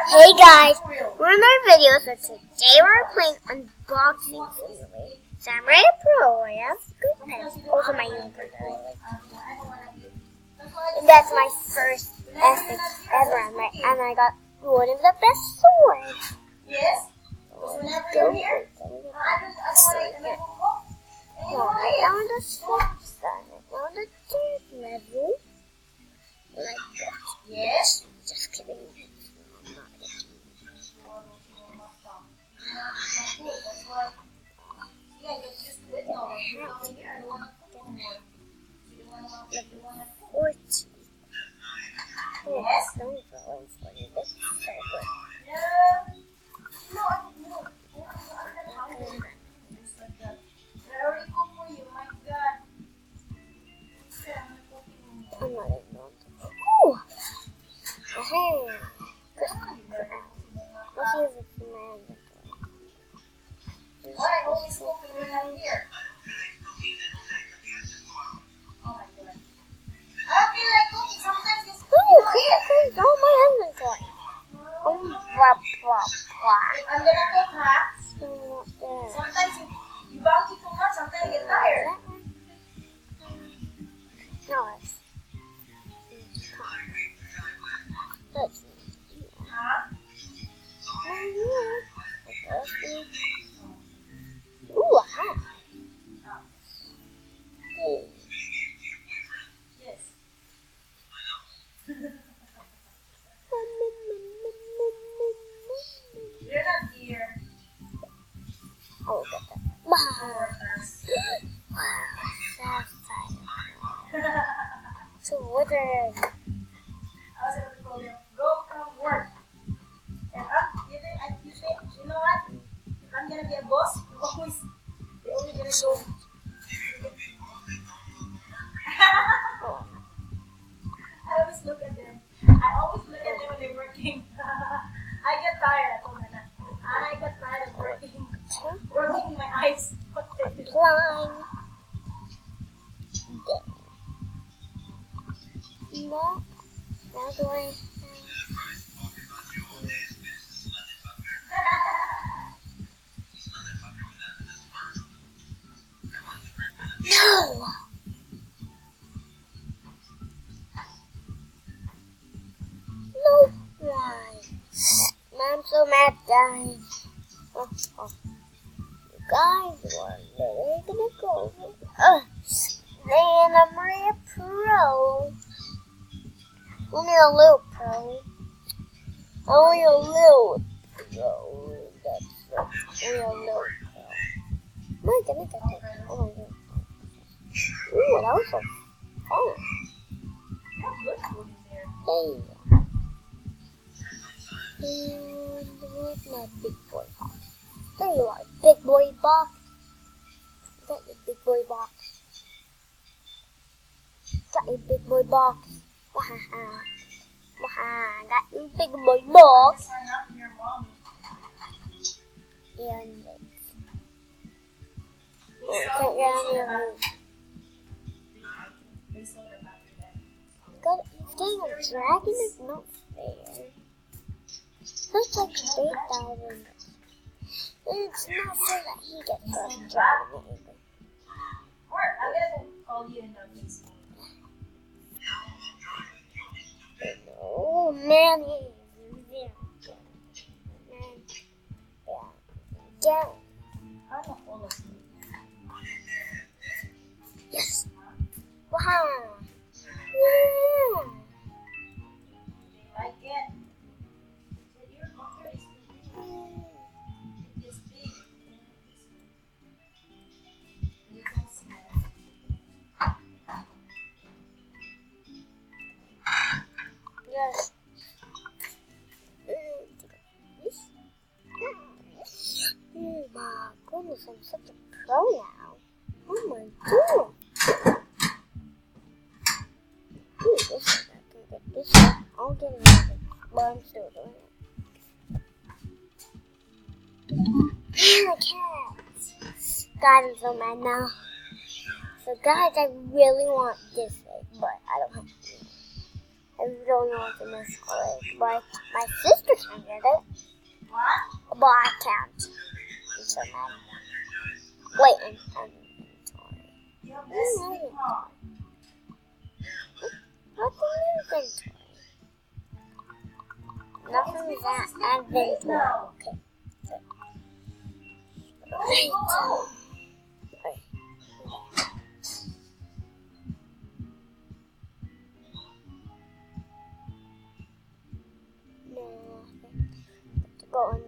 Hey guys, we're in our video, so today we're playing Unboxing Simulator. Samurai Pro, I have good pens. Also my unicorn that I like. That's my first epic ever, and I got one of the best swords. Yes? Let's go. Right on the sixth on the third level. Like that. Yes? Just kidding. Level 14. Yes? Don't go for this. I'm not even going to. Ooh! Hey! Let's see if it's in my inventory. Ooh, it's all my inventory. Blah, blah, blah. I'm gonna cook, huh? Still not there. Sometimes you bounce too much, sometimes you get tired. No, it's let's see. Huh? Ooh, aha. Hey. Yes. You're not here. Oh, look at that. Wow. Wow, sapphire. So what are I was able to call them, go from work. And you say, you know what? If I'm gonna be a boss, they only gonna go. I always look at them. I always look at them when they're working. I get tired. I get tired of working my eyes. What they do. climb? No. Now do I? No. No. Why? I'm so mad, guys. Oh. Guys, one day we're gonna go. Man, I'm a pro. Only a little pro. Only a little pro. That's only a little pro. Am I gonna get it? Oh my god. Ooh, that was so fun. Hey. And where's my big boy box? There you are, big boy box. Got your big boy box. Got your big boy box. Wahaha. Wahaha. Got your big boy box. And can't get on your roof. It's getting a dragon is not fair. That's like 8,000. It's not fair that he gets a dragon either. I'm gonna call you in the face. Oh man, he's very good. Man, yeah. I'm not full of you. Yes. Wow. Yeah. They like it. Your computer is it's big. You can see it. Yes. Oh my goodness, I'm such a pro now. Oh my god. Ooh, this I can get this one. I'll get another, but I'm still doing it. I can't. God, I'm so mad now. So guys, I really want this egg, but I don't have to. I don't know what the musical is, but my sister can get it. What? But I can't. So now, wait, I'm sorry. You have this big mom. What's an inventory? Nothing is that inventory. No. Okay. Right. Right. No, to go under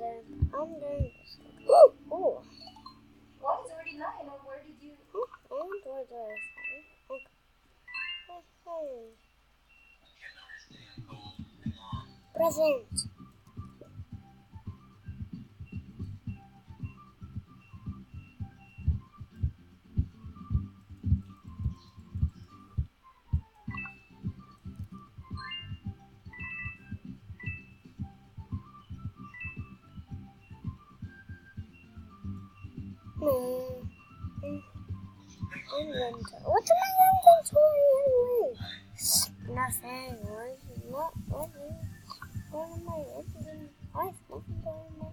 this. Ooh, ooh. Well, it's already 9. Or where did you? And where this? Okay. Present. Inventory. What's in my inventory anyway? Nothing. What am I inventory? Why is nothing going in my...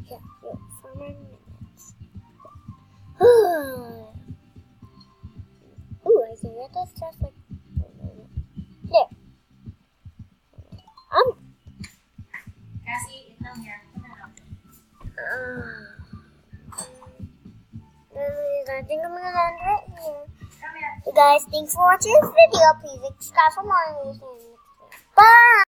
Yeah, 4 more minutes. Ooh, I can get this just like... There. Cassie, eat down here. I think I'm gonna end right here. Come here. You guys, thanks for watching this video. Please subscribe for more. Bye!